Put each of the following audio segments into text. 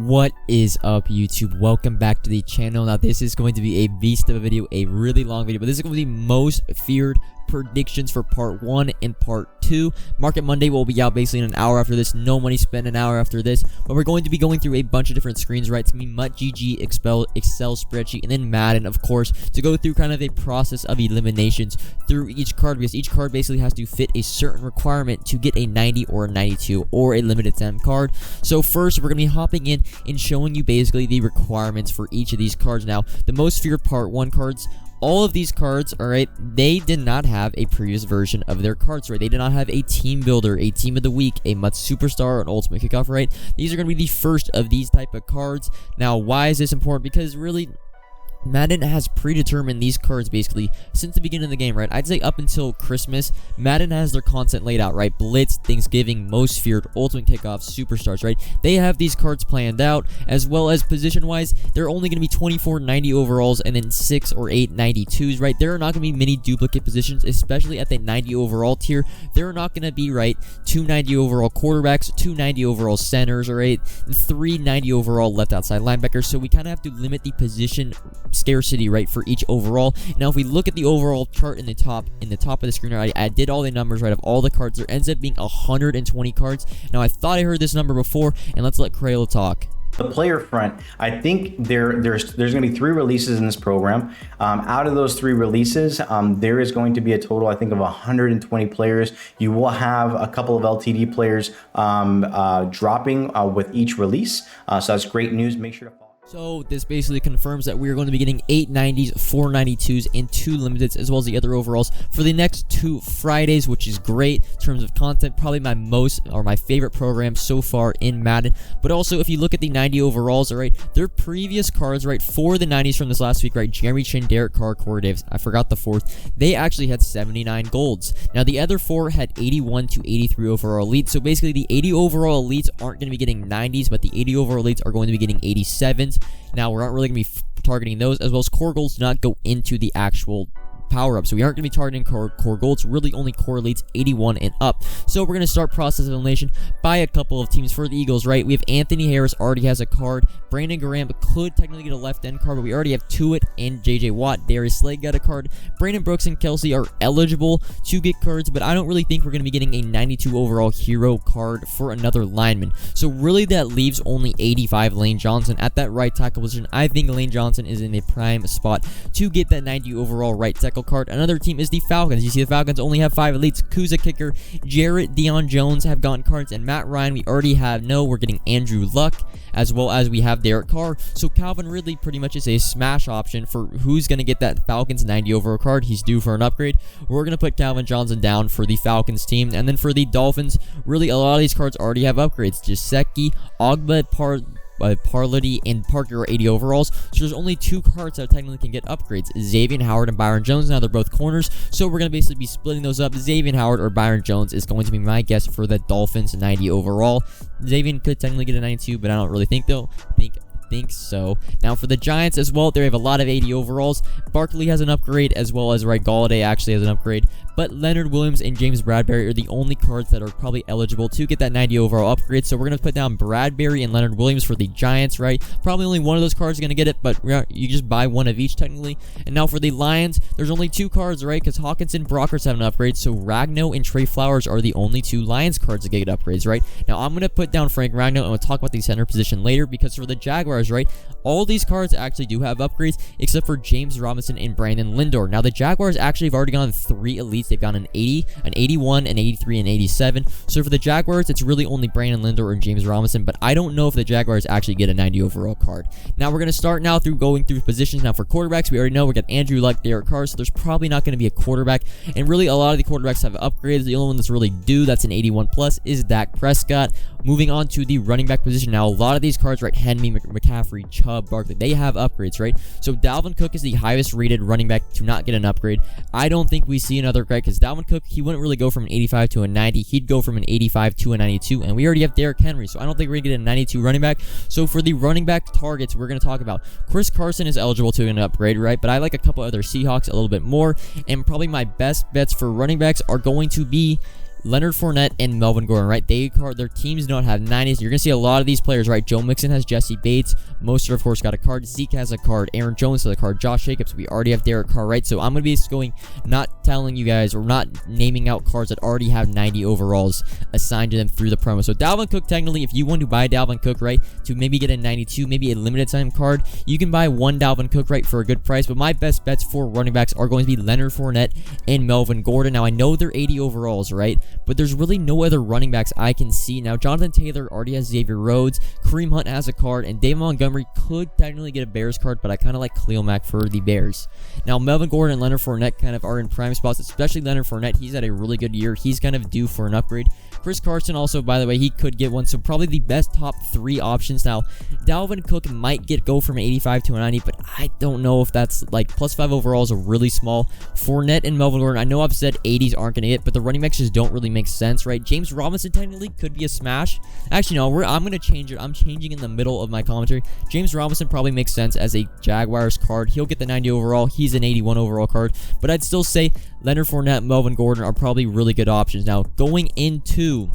What is up, YouTube? Welcome back to the channel. Now this is going to be a beast of a video, a really long video, but this is going to be most feared predictions for part 1 and part 2. Market Monday will be out basically in an hour after this. No money spent an hour after this, but we're going to be going through a bunch of different screens, right? It's gonna be MUTGG, Excel spreadsheet, and then Madden, of course, to go through kind of a process of eliminations through each card, because each card basically has to fit a certain requirement to get a 90 or a 92 or a limited time card. So first, we're gonna be hopping in and showing you basically the requirements for each of these cards. Now, the most feared part 1 cards, all of these cards, alright, they did not have a previous version of their cards, right? They did not have a team builder, a team of the week, a MUT superstar, an ultimate kickoff, right? These are going to be the first of these type of cards. Now, why is this important? Because really, Madden has predetermined these cards basically since the beginning of the game, right? I'd say up until Christmas, Madden has their content laid out, right? Blitz, Thanksgiving, most feared, ultimate kickoff, superstars, right? They have these cards planned out, as well as position-wise, they're only going to be 24 90 overalls and then 6 or 8 92s, right? There are not going to be many duplicate positions, especially at the 90 overall tier. There are not going to be, right, 2 90 overall quarterbacks, 2 90 overall centers, right? 3 90 overall left outside linebackers, so we kind of have to limit the position scarcity, right, for each overall. Now if we look at the overall chart in the top of the screen, right, I did all the numbers, right, of all the cards. There ends up being 120 cards. Now I thought I heard this number before, and let's let Crayola talk. The player front, I think there's going to be 3 releases in this program. Out of those 3 releases, there is going to be a total, I think, of 120 players. You will have a couple of LTD players dropping with each release, so that's great news. Make sure to follow. So this basically confirms that we are going to be getting 8 90s, 4 92s, and 2 limiteds, as well as the other overalls for the next 2 Fridays, which is great in terms of content. Probably my favorite program so far in Madden. But also, if you look at the 90 overalls, all right, their previous cards, right, for the 90s from this last week, right, Jeremy Chin, Derek Carr, Corey Davis, I forgot the 4th, they actually had 79 golds. Now the other 4 had 81 to 83 overall elites. So basically, the 80 overall elites aren't going to be getting 90s, but the 80 overall elites are going to be getting 87s. Now, we're not really going to be targeting those, as well as core goals do not go into the actual power-up, so we aren't going to be targeting core goals, really only core elites 81 and up. So we're going to start process of elimination by a couple of teams. For the Eagles, right, we have Anthony Harris already has a card. Brandon Graham could technically get a left end card, but we already have Tuitt and JJ Watt. Darius Slade got a card. Brandon Brooks and Kelsey are eligible to get cards, but I don't really think we're going to be getting a 92 overall hero card for another lineman. So really that leaves only 85 Lane Johnson at that right tackle position. I think Lane Johnson is in a prime spot to get that 90 overall right tackle card. Another team is the Falcons. You see the Falcons only have 5 elites. Kuza kicker, Jarrett, Deion Jones have gotten cards, and Matt Ryan we already have. No, we're getting Andrew Luck, as well as we have Derek Carr. So Calvin Ridley pretty much is a smash option for who's going to get that Falcons 90 overall card. He's due for an upgrade. We're going to put Calvin Johnson down for the Falcons team. And then for the Dolphins, really a lot of these cards already have upgrades. Jaceki, Ogba, Parlity, and Parker are 80 overalls. So there's only 2 cards that technically can get upgrades. Xavier Howard and Byron Jones. Now they're both corners, so we're going to basically be splitting those up. Xavier Howard or Byron Jones is going to be my guess for the Dolphins 90 overall. Xavier could technically get a 92, but I don't really think though. Think so. Now for the Giants as well, they have a lot of 80 overalls. Barkley has an upgrade, as well as Galladay actually has an upgrade, but Leonard Williams and James Bradbury are the only cards that are probably eligible to get that 90 overall upgrade. So we're going to put down Bradbury and Leonard Williams for the Giants, right? Probably only one of those cards is going to get it, but you just buy one of each technically. And now for the Lions, there's only 2 cards, right? Because Hawkins and Brockers have an upgrade, so Ragno and Trey Flowers are the only 2 Lions cards that get upgrades, right? Now I'm going to put down Frank Ragno, and we'll talk about the center position later, because for the Jaguars, right, all these cards actually do have upgrades, except for James Robinson and Brandon Lindor. Now the Jaguars actually have already gone 3 elites. They've gone an 80, an 81, an 83, and 87. So for the Jaguars, it's really only Brandon Lindor and James Robinson, but I don't know if the Jaguars actually get a 90 overall card. Now we're going to start now going through positions. Now for quarterbacks, we already know we got Andrew Luck, Derek Carr, so there's probably not going to be a quarterback, and really a lot of the quarterbacks have upgrades. The only one that's really due, that's an 81 plus, is Dak Prescott. Moving on to the running back position. Now a lot of these cards, right, Henry, McCaffrey, Chubb, Barkley, they have upgrades, right? So Dalvin Cook is the highest rated running back to not get an upgrade. I don't think we see another grade, because Dalvin Cook, he wouldn't really go from an 85 to a 90. He'd go from an 85 to a 92, and we already have Derrick Henry, so I don't think we're going to get a 92 running back. So for the running back targets, we're going to talk about Chris Carson is eligible to an upgrade, right? But I like a couple other Seahawks a little bit more, and probably my best bets for running backs are going to be Leonard Fournette and Melvin Gordon, right? Their teams do not have 90s. You're going to see a lot of these players, right? Joe Mixon has Jesse Bates. Mostert, of course, got a card. Zeke has a card. Aaron Jones has a card. Josh Jacobs, we already have Derek Carr, right? So I'm going to be going, not telling you guys, or not naming out cards that already have 90 overalls assigned to them through the promo. So Dalvin Cook, technically, if you want to buy Dalvin Cook, right, to maybe get a 92, maybe a limited time card, you can buy one Dalvin Cook, right, for a good price. But my best bets for running backs are going to be Leonard Fournette and Melvin Gordon. Now, I know they're 80 overalls, right? But there's really no other running backs I can see. Now, Jonathan Taylor already has Xavier Rhodes. Kareem Hunt has a card. And David Montgomery could technically get a Bears card, but I kind of like Khalil Mack for the Bears. Now, Melvin Gordon and Leonard Fournette kind of are in prime spots, especially Leonard Fournette. He's had a really good year. He's kind of due for an upgrade. Chris Carson also, by the way, he could get one. So probably the best top 3 options. Now, Dalvin Cook might go from 85 to a 90, but I don't know if that's like +5 overalls are really small. Fournette and Melvin Gordon, I know I've said 80s aren't going to hit, but the running backs just don't really make sense, right? James Robinson technically could be a smash. Actually, no, I'm going to change it. I'm changing in the middle of my commentary. James Robinson probably makes sense as a Jaguars card. He'll get the 90 overall. He's an 81 overall card, but I'd still say Leonard Fournette, Melvin Gordon are probably really good options. Now, going into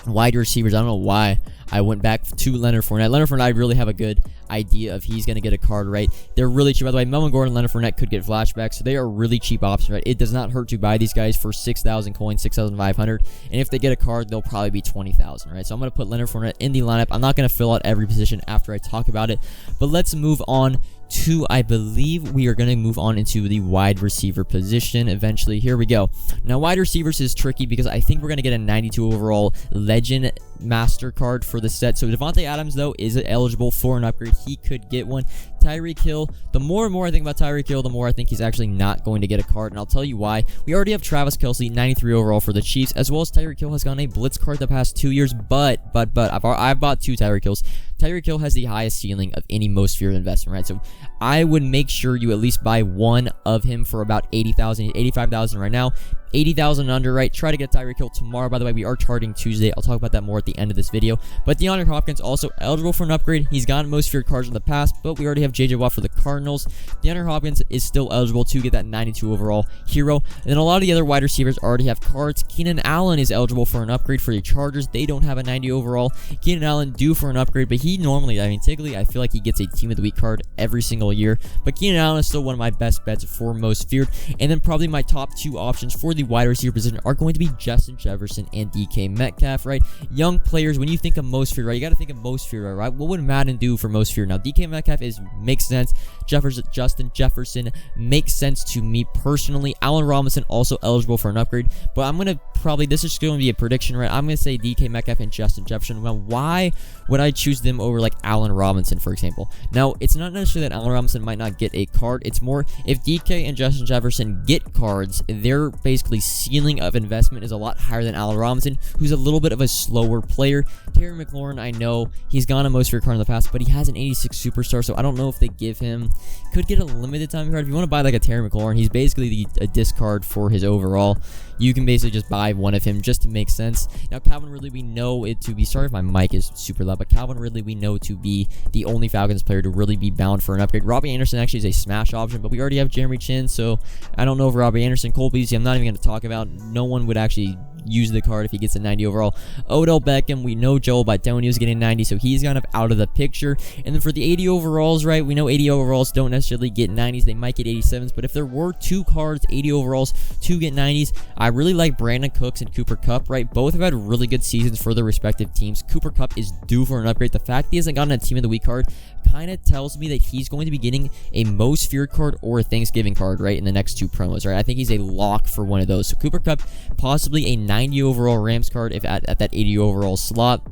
wide receivers, I don't know why I went back to Leonard Fournette. Leonard Fournette, I really have a good idea of he's going to get a card, right? They're really cheap. By the way, Melvin Gordon and Leonard Fournette could get flashbacks, so they are really cheap options, right? It does not hurt to buy these guys for 6,000 coins, 6,500, and if they get a card, they'll probably be 20,000, right? So I'm going to put Leonard Fournette in the lineup. I'm not going to fill out every position after I talk about it, but let's move on to, I believe we are going to move on into the wide receiver position eventually. Here we go. Now, wide receivers is tricky because I think we're going to get a 92 overall Legend Master card for the set. So Devontae Adams, though, is eligible for an upgrade. He could get one. Tyreek Hill, the more and more I think about Tyreek Hill, the more I think he's actually not going to get a card, and I'll tell you why. We already have Travis Kelce, 93 overall for the Chiefs, as well as Tyreek Hill has gotten a blitz card the past 2 years, but I've bought 2 Tyreek Hills. Tyreek Hill has the highest ceiling of any most feared investment, right? So I would make sure you at least buy one of him for about 80,000, 85,000 right now. 80,000 under, right? Try to get Tyreek Hill tomorrow. By the way, we are charting Tuesday. I'll talk about that more at the end of this video. But DeAndre Hopkins also eligible for an upgrade. He's gotten most feared cards in the past, but we already have JJ Watt for the Cardinals. DeAndre Hopkins is still eligible to get that 92 overall hero. And then a lot of the other wide receivers already have cards. Keenan Allen is eligible for an upgrade for the Chargers. They don't have a 90 overall. Keenan Allen due for an upgrade, but he normally, typically, I feel like he gets a Team of the Week card every single year. But Keenan Allen is still one of my best bets for most feared. And then probably my top 2 options for the wide receiver position are going to be Justin Jefferson and DK Metcalf, right? Young players, when you think of most feared, right, you got to think of most feared, right? What would Madden do for most feared? Now, DK Metcalf makes sense. Justin Jefferson makes sense to me personally. Allen Robinson also eligible for an upgrade, but I'm going to this is going to be a prediction, right? I'm going to say DK Metcalf and Justin Jefferson. Now, why would I choose them over like Allen Robinson, for example? Now, it's not necessarily that Allen Robinson might not get a card. It's more if DK and Justin Jefferson get cards, their basically ceiling of investment is a lot higher than Allen Robinson, who's a little bit of a slower player. Terry McLaurin, I know he's gone a most feared card in the past, but he has an 86 superstar, so I don't know if they give him, could get a limited time card. If you want to buy like a Terry McLaurin, he's basically a discard for his overall. You can basically just buy one of him just to make sense. Now, Calvin Ridley, we know it to be, sorry if my mic is super loud, but Calvin Ridley, we know to be the only Falcons player to really be bound for an upgrade. Robbie Anderson actually is a smash option, but we already have Jeremy Chin, so I don't know if Robbie Anderson, Cole Beasley, I'm not even going to talk about. No one would actually use the card if he gets a 90 overall. Odell Beckham, we know Joel Bitonio is getting 90, so he's kind of out of the picture. And then for the 80 overalls, right, we know 80 overalls don't necessarily get 90s. They might get 87s, but if there were 2 cards, 80 overalls, to get 90s, I really like Brandon Cooks and Cooper Kupp, right? Both have had really good seasons for their respective teams. Cooper Kupp is due for an upgrade. The fact he hasn't gotten a Team of the Week card kind of tells me that he's going to be getting a most feared card or a Thanksgiving card, right, in the next 2 promos, right? I think he's a lock for one of those. So Cooper Kupp, possibly a 90 overall Rams card if at that 80 overall slot.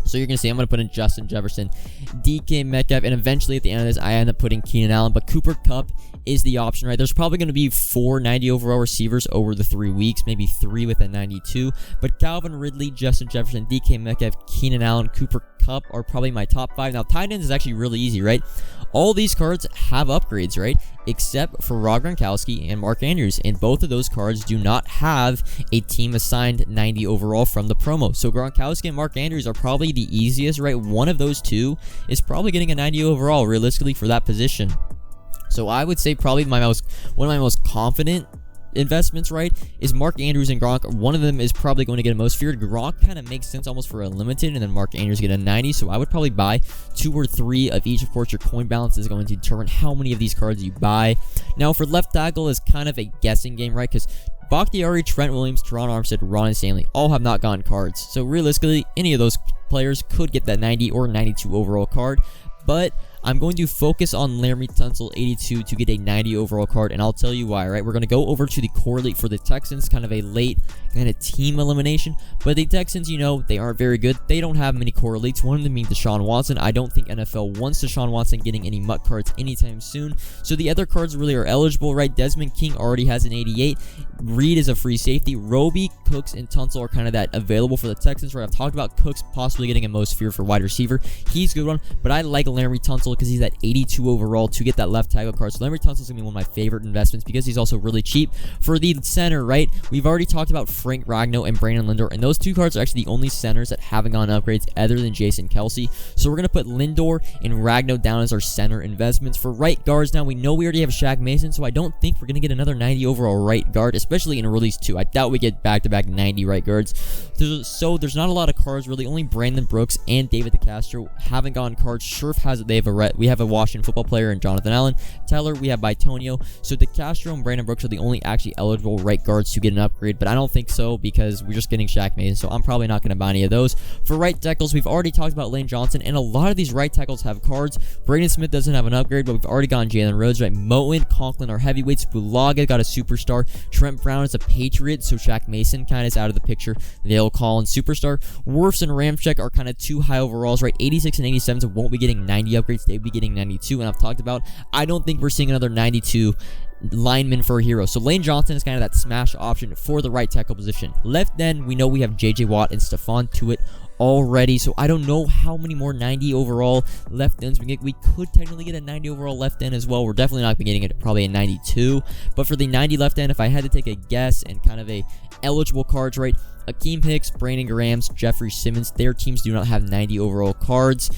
So you're going to see I'm going to put in Justin Jefferson, DK Metcalf, and eventually at the end of this, I end up putting Keenan Allen. But Cooper Kupp is the option, right? There's probably going to be 4 90 overall receivers over the 3 weeks, maybe 3 with a 92. But Calvin Ridley, Justin Jefferson, DK Metcalf, Keenan Allen, Cooper Kupp are probably my top 5. Now, tight ends is actually really easy, right? All these cards have upgrades, right? Except for Rob Gronkowski and Mark Andrews, and both of those cards do not have a team assigned 90 overall from the promo. So Gronkowski and Mark Andrews are probably the easiest, right? One of those 2 is probably getting a 90 overall realistically for that position. So I would say probably one of my most confident investments, right, is Mark Andrews and Gronk. One of them is probably going to get a most feared. Gronk kind of makes sense almost for a limited, and then Mark Andrews get a 90. So I would probably buy 2 or 3 of each. Of course, your coin balance is going to determine how many of these cards you buy. Now, for left tackle is kind of a guessing game, right? Because Bakhtiari, Trent Williams, Teron Armstead, Ron Stanley all have not gotten cards. So realistically, any of those players could get that 90 or 92 overall card. But I'm going to focus on Laremy Tunsil 82 to get a 90 overall card, and I'll tell you why, right? We're going to go over to the correlate for the Texans, kind of a late kind of team elimination, but the Texans, you know, they aren't very good. They don't have many correlates, one of them being Deshaun Watson. I don't think NFL wants Deshaun Watson getting any MUT cards anytime soon, so the other cards really are eligible, right? Desmond King already has an 88. Reed is a free safety. Roby, Cooks, and Tunsil are kind of that available for the Texans, right? I've talked about Cooks possibly getting a most fear for wide receiver. He's a good one, but I like Laremy Tunsil because he's at 82 overall to get that left tackle card. So Laremy Tunsil is going to be one of my favorite investments because he's also really cheap. For the center, right, we've already talked about Frank Ragnow and Brandon Lindor, and those 2 cards are actually the only centers that haven't gotten upgrades other than Jason Kelsey. So we're going to put Lindor and Ragnow down as our center investments. For right guards, now we know we already have Shaq Mason, so I don't think we're going to get another 90 overall right guard, especially in a release 2. I doubt we get back-to-back 90 right guards. So there's not a lot of cards really. Only Brandon Brooks and David DeCastro haven't gotten cards. Scherf has it. We have a Washington football player in Jonathan Allen. Teller, we have Bitonio. So DeCastro and Brandon Brooks are the only actually eligible right guards to get an upgrade, but I don't think so because we're just getting Shaq Mason, so I'm probably not going to buy any of those. For right tackles, we've already talked about Lane Johnson, and a lot of these right tackles have cards. Braden Smith doesn't have an upgrade, but we've already gotten Jalen Rhodes, right? Moen, Conklin are heavyweights. Bulaga got a superstar. Trent Brown is a Patriot, so Shaq Mason kind of is out of the picture. They'll call in superstar. Wirfs and Ramczyk are kind of too high overalls, right? 86 and 87, so won't be getting 90 upgrades. They'll be getting 92, and I've talked about, I don't think we're seeing another 92 lineman for a hero. So Lane Johnson is kind of that smash option for the right tackle position. Left end, we know we have JJ Watt and Stephon Tuitt already, so I don't know how many more 90 overall left ends we get. We could technically get a 90 overall left end as well. We're definitely not getting it, probably a 92, but for the 90 left end, if I had to take a guess and kind of a eligible cards, right, Akeem Hicks, Brandon Grahams, Jeffrey Simmons, their teams do not have 90 overall cards.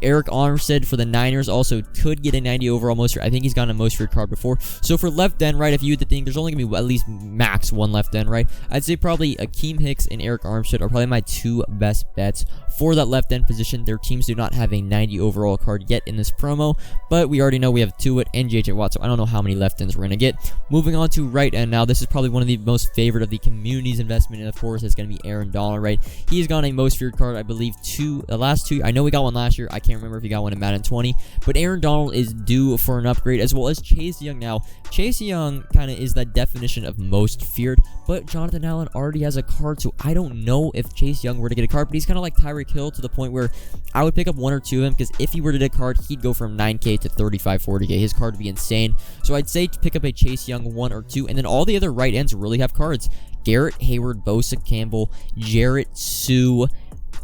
Eric Armstead for the Niners also could get a 90 overall most feared. I think he's gotten a most feared card before. So for left end, right, if you had to think there's only going to be at least max 1 left end, right, I'd say probably Akeem Hicks and Eric Armstead are probably my 2 best bets for that left end position. Their teams do not have a 90 overall card yet in this promo, but we already know we have Tuitt and JJ Watt, so I don't know how many left ends we're going to get. Moving on to right end now, this is probably one of the most favorite of the community's investment, and of course it's going to be Aaron Donald, right? He's got a most feared card, I believe, the last 2. I know we got one last year. I can't remember if he got one in Madden 20, but Aaron Donald is due for an upgrade, as well as Chase Young. Now, Chase Young kind of is that definition of most feared, but Jonathan Allen already has a card, so I don't know if Chase Young were to get a card, but he's kind of like Tyreek Hill to the point where I would pick up 1 or 2 of him, because if he were to get a card, he'd go from 9K to 35, 40K. His card would be insane. So I'd say pick up a Chase Young 1 or 2, and then all the other right ends really have cards. Garrett Hayward, Bosa Campbell, Jarrett, Sue,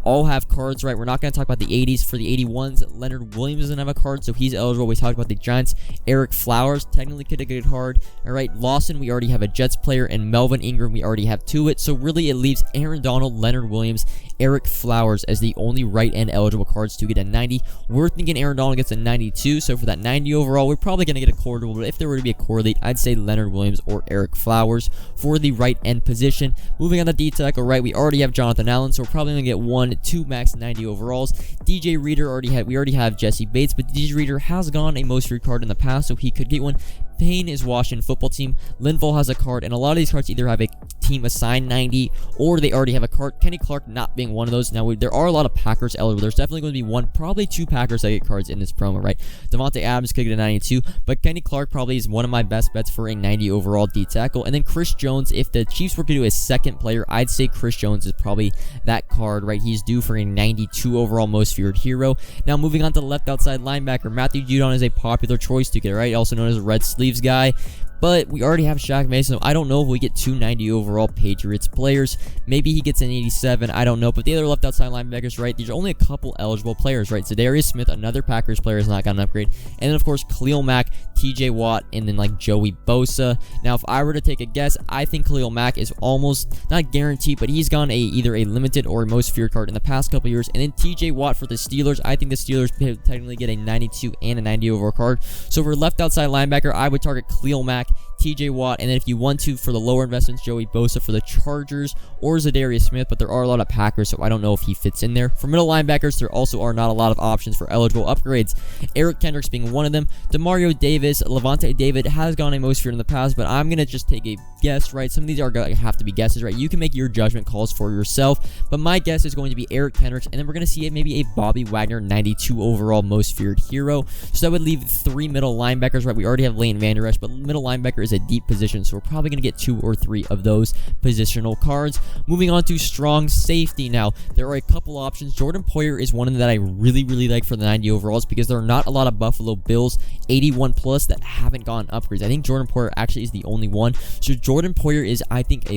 all have cards, right? We're not going to talk about the 80s. For the 81s, Leonard Williams doesn't have a card, so he's eligible. We talked about the Giants. Eric Flowers technically could get a card. All right, Lawson, we already have a Jets player, and Melvin Ingram, we already have Tuitt. So really, it leaves Aaron Donald, Leonard Williams, Eric Flowers as the only right end eligible cards to get a 90. We're thinking Aaron Donald gets a 92, so for that 90 overall, we're probably going to get a correlate, but if there were to be a correlate, I'd say Leonard Williams or Eric Flowers for the right end position. Moving on to D-tackle, right, we already have Jonathan Allen, so we're probably going to get 1, 2 max 90 overalls. DJ Reader we already have Jesse Bates, but DJ Reader has gone a most feared card in the past, so he could get one. Payne is Washington football team. Linval has a card, and a lot of these cards either have a team assigned 90 or they already have a card. Kenny Clark not being one of those. Now, there are a lot of Packers eligible. There's definitely going to be 1, probably 2 Packers that get cards in this promo, right? Devontae Adams could get a 92, but Kenny Clark probably is one of my best bets for a 90 overall D tackle. And then Chris Jones, if the Chiefs were to do a second player, I'd say Chris Jones is probably that card, right? He's due for a 92 overall most feared hero. Now, moving on to the left outside linebacker, Matthew Judon is a popular choice to get, right? Also known as a red sleeves guy. But we already have Shaq Mason, so I don't know if we get 290 overall Patriots players. Maybe he gets an 87, I don't know. But the other left outside linebackers, right, there's only a couple eligible players, right? So Darius Smith, another Packers player, has not got an upgrade. And then, of course, Khalil Mack, TJ Watt, and then, like, Joey Bosa. Now, if I were to take a guess, I think Khalil Mack is almost, not guaranteed, but he's gone either a limited or a most feared card in the past couple years. And then TJ Watt for the Steelers, I think the Steelers technically get a 92 and a 90 overall card. So for left outside linebacker, I would target Khalil Mack, TJ Watt, and then if you want to, for the lower investments, Joey Bosa for the Chargers or Zadarius Smith, but there are a lot of Packers, so I don't know if he fits in there. For middle linebackers, there also are not a lot of options for eligible upgrades. Eric Kendricks being one of them. Demario Davis, Levante David has gone a most feared in the past, but I'm going to just take a guess, right? Some of these are going to have to be guesses, right? You can make your judgment calls for yourself, but my guess is going to be Eric Kendricks, and then we're going to see maybe a Bobby Wagner 92 overall most feared hero. So that would leave 3 middle linebackers, right? We already have Leighton Vander Esch, but middle linebacker is a deep position, so we're probably going to get 2 or 3 of those positional cards. Moving on to strong safety now. There are a couple options. Jordan Poyer is one that I really like for the 90 overalls because there are not a lot of Buffalo Bills 81 plus that haven't gotten upgrades. I think Jordan Poyer actually is the only one. So Jordan Poyer is, I think,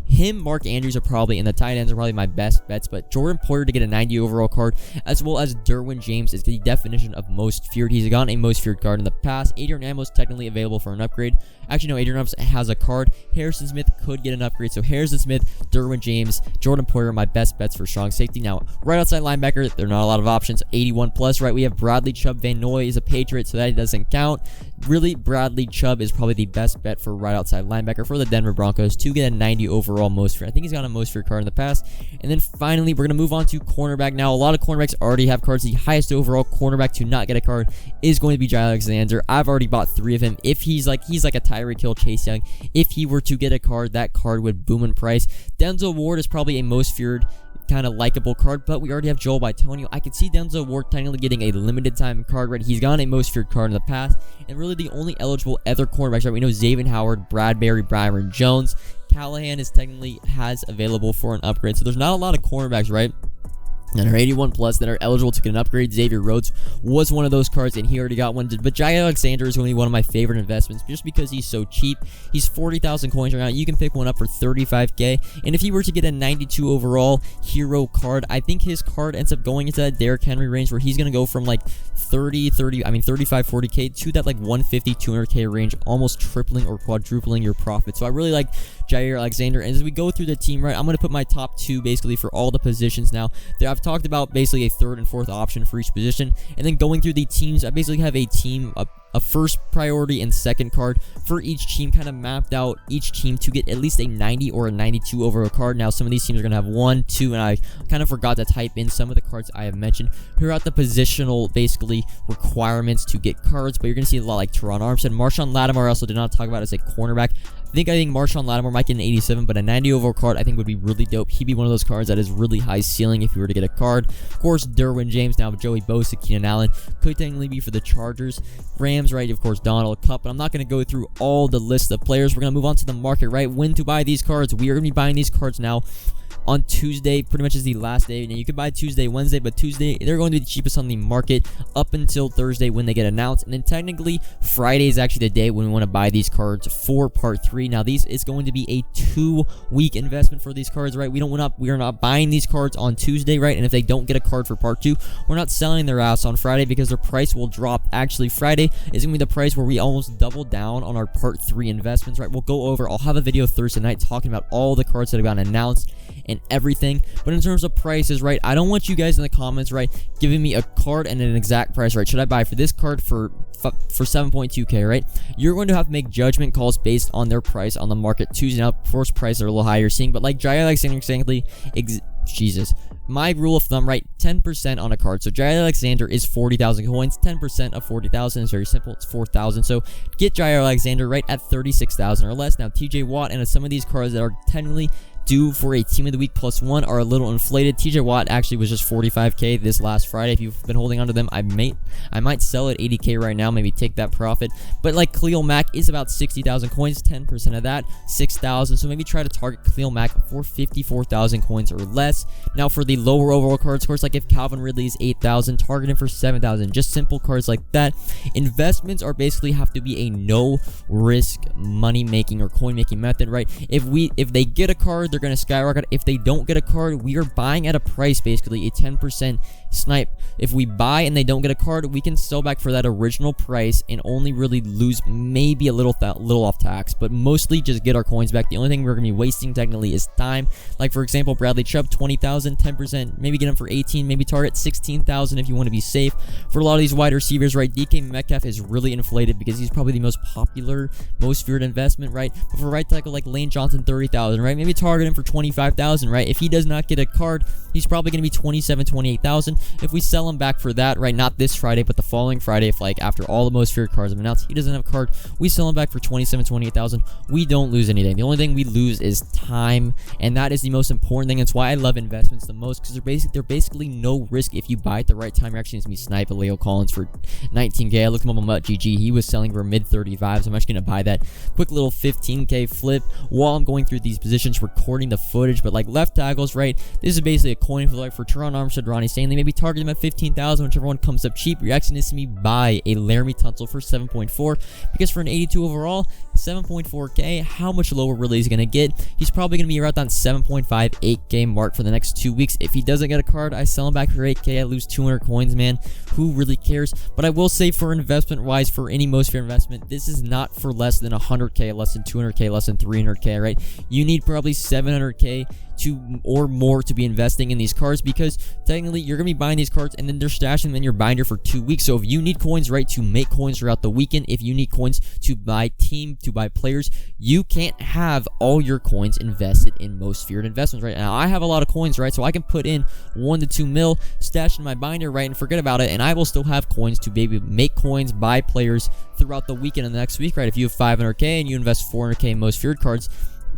him, Mark Andrews are probably, and the tight ends are probably my best bets, but Jordan Poyer to get a 90 overall card, as well as Derwin James is the definition of most feared. He's gotten a most feared card in the past. Adrian Amos technically available for an upgrade. Actually, no, Adrian Amos has a card. Harrison Smith could get an upgrade. So Harrison Smith, Derwin James, Jordan Poyer are my best bets for strong safety. Now, right outside linebacker, there are not a lot of options. 81 plus, right? We have Bradley Chubb. Van Noy is a Patriot, so that doesn't count. Really, Bradley Chubb is probably the best bet for right outside linebacker for the Denver Broncos to get a 90 overall most feared. I think he's got a most feared card in the past. And then finally, we're going to move on to cornerback. Now, a lot of cornerbacks already have cards. The highest overall cornerback to not get a card is going to be Jair Alexander. I've already bought 3 of him. If he's like a Tyreek Hill, Chase Young, if he were to get a card, that card would boom in price. Denzel Ward is probably a most feared kind of likable card, but we already have Joel Bitonio. I could see Denzel Ward technically getting a limited time card, right? He's gotten a most feared card in the past, and really the only eligible other cornerbacks, right? We know Xavier Howard, Bradbury, Byron Jones. Callahan is technically has available for an upgrade, so there's not a lot of cornerbacks, right, that are 81 plus that are eligible to get an upgrade. Xavier Rhodes was one of those cards, and he already got one. But Jair Alexander is going to be one of my favorite investments just because he's so cheap. He's 40,000 coins right now. You can pick one up for 35k. And if he were to get a 92 overall hero card, I think his card ends up going into that Derrick Henry range where he's going to go from like 35, 40k to that like 150, 200k range, almost tripling or quadrupling your profit. So I really like Jair Alexander. And as we go through the team, right, I'm going to put my top 2 basically for all the positions now. I've talked about basically a 3rd and 4th option for each position, and then going through the teams, I basically have a team, a first priority and second card for each team, kind of mapped out each team to get at least a 90 or a 92 overall card. Now, some of these teams are going to have 1, 2, and I kind of forgot to type in some of the cards I have mentioned. Here are the positional, basically, requirements to get cards, but you're going to see a lot like Teron Armstead. Marshawn Lattimore I also did not talk about as a cornerback. I think Marshawn Lattimore might get an 87, but a 90 overall card I think would be really dope. He'd be one of those cards that is really high ceiling if you were to get a card. Of course, Derwin James, now Joey Bosa, Keenan Allen, could technically be for the Chargers. Rams, right, of course, Donald Cup, but I'm not going to go through all the list of players. We're going to move on to the market, right? When to buy these cards. We are going to be buying these cards now on Tuesday, pretty much is the last day. Now, you can buy Tuesday, Wednesday, but Tuesday, they're going to be the cheapest on the market up until Thursday when they get announced. And then technically, Friday is actually the day when we want to buy these cards for Part 3. Now, it's going to be a 2-week investment for these cards, right? We are not buying these cards on Tuesday, right? And if they don't get a card for Part 2, we're not selling their ass on Friday because their price will drop. Actually, Friday is going to be the price where we almost double down on our Part 3 investments, right? We'll go over, I'll have a video Thursday night talking about all the cards that have gotten announced and everything. But in terms of prices, right, I don't want you guys in the comments, right, giving me a card and an exact price, right? Should I buy for this card for 7.2k, right? You're going to have to make judgment calls based on their price on the market Tuesday. Now, first price are a little higher seeing, but like Jair Alexander, Jesus. My rule of thumb, right, 10% on a card. So Jair Alexander is 40,000 coins. 10% of 40,000 is very simple. It's 4,000. So get Jair Alexander right at 36,000 or less. Now, TJ Watt and some of these cards that are technically due for a Team of the Week +1 are a little inflated. TJ Watt actually was just 45k this last Friday. If you've been holding on to them, I might sell at 80k right now, maybe take that profit. But like Khalil Mack is about 60,000 coins, 10% of that, 6,000. So maybe try to target Khalil Mack for 54,000 coins or less. Now for the lower overall cards, of course, like if Calvin Ridley is 8,000, target him for 7,000. Just simple cards like that. Investments are basically have to be a no risk money making or coin making method, right? If they get a card, they're going to skyrocket. If they don't get a card, we are buying at a price, basically a 10% snipe. If we buy and they don't get a card, we can sell back for that original price and only really lose maybe a little off tax, but mostly just get our coins back. The only thing we're going to be wasting technically is time. Like for example, Bradley Chubb, 20,000, 10%, maybe get him for 18, maybe target 16,000 if you want to be safe. For a lot of these wide receivers, right, DK Metcalf is really inflated because he's probably the most popular, most feared investment, right? But for right tackle like Lane Johnson, 30,000, right? Maybe target him for 25,000, right? If he does not get a card, he's probably going to be 27, 28,000. If we sell him back for that, right, not this Friday, but the following Friday, if like after all the most feared cards have been announced, he doesn't have a card, we sell him back for 27, 28,000. We don't lose anything. The only thing we lose is time, and that is the most important thing. That's why I love investments the most, because they're basically no risk. If you buy at the right time, you're actually going to be sniping Leo Collins for 19K. I looked him up on MutGG. He was selling for mid 35s. I'm actually going to buy that quick little 15K flip while I'm going through these positions, recording the footage. But like left tackles, right, this is basically a coin flip. Like for Teron Armstead, Ronnie Stanley, maybe target him at 15,000. Whichever one comes up cheap, you're actually going to see me buy a Laramie Tunsil for 7.4, because for an 82 overall, 7.4K, how much lower really is he going to get? He's probably going to be around that 7.5, 8K mark for the next 2 weeks. If he doesn't get a card, I sell him back for 8K. I lose 200 coins, man. Who really cares? But I will say, for investment wise, for any most fair investment, this is not for less than 100K, less than 200K, less than 300K, right? You need probably 700K or more to be investing in these cards, because technically you're gonna be buying these cards and then they're stashing them in your binder for 2 weeks. So if you need coins, right, to make coins throughout the weekend, if you need coins to buy team, to buy players, you can't have all your coins invested in most feared investments. Right now I have a lot of coins, right, so I can put in 1 to 2 mil stashed in my binder, right, and forget about it, and I will still have coins to maybe make coins, buy players throughout the weekend and the next week. Right, if you have 500K and you invest 400K in most feared cards,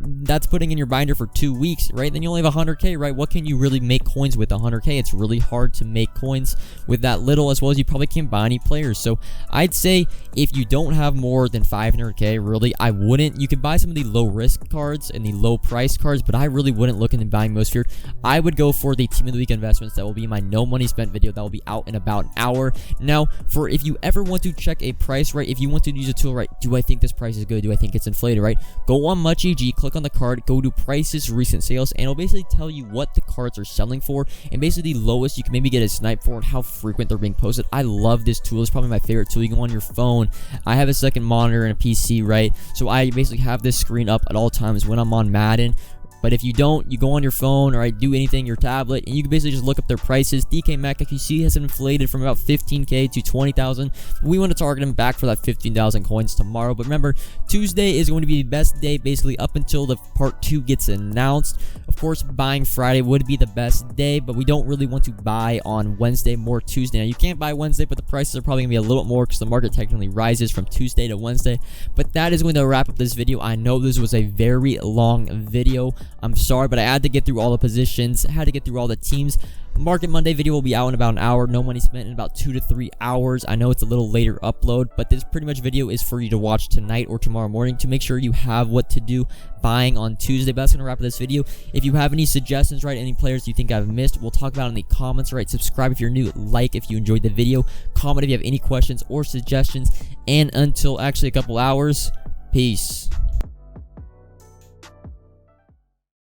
that's putting in your binder for 2 weeks, right? Then you only have 100K, right? What can you really make coins with 100K? It's really hard to make coins with that little, as well as you probably can't buy any players. So I'd say if you don't have more than 500K, really, I wouldn't. You can buy some of the low risk cards and the low price cards, but I really wouldn't look into buying most feared. I would go for the team of the week investments. That will be my no money spent video. That will be out in about an hour. Now, for if you ever want to check a price, right? If you want to use a tool, right? Do I think this price is good? Do I think it's inflated, right? Go on MutGG, click on the card, go to prices, recent sales, and it'll basically tell you what the cards are selling for, and basically the lowest you can maybe get a snipe for and how frequent they're being posted. I love this tool. It's probably my favorite tool. You can go on your phone. I have a second monitor and a PC, right? So I basically have this screen up at all times when I'm on Madden. But if you don't, you go on your phone or do anything, your tablet, and you can basically just look up their prices. DK Metcalf, you see, has inflated from about 15K to 20,000. We want to target him back for that 15,000 coins tomorrow. But remember, Tuesday is going to be the best day, basically up until the part 2 gets announced. Of course, buying Friday would be the best day, but we don't really want to buy on Wednesday, more Tuesday. Now, you can't buy Wednesday, but the prices are probably going to be a little bit more because the market technically rises from Tuesday to Wednesday. But that is going to wrap up this video. I know this was a very long video. I'm sorry, but I had to get through all the positions, had to get through all the teams. Market Monday video will be out in about an hour. No money spent in about 2 to 3 hours. I know it's a little later upload, but this pretty much video is for you to watch tonight or tomorrow morning to make sure you have what to do buying on Tuesday. But that's going to wrap up this video. If you have any suggestions, right, any players you think I've missed, we'll talk about it in the comments, right? Subscribe if you're new, like if you enjoyed the video, comment if you have any questions or suggestions, and until actually a couple hours, peace.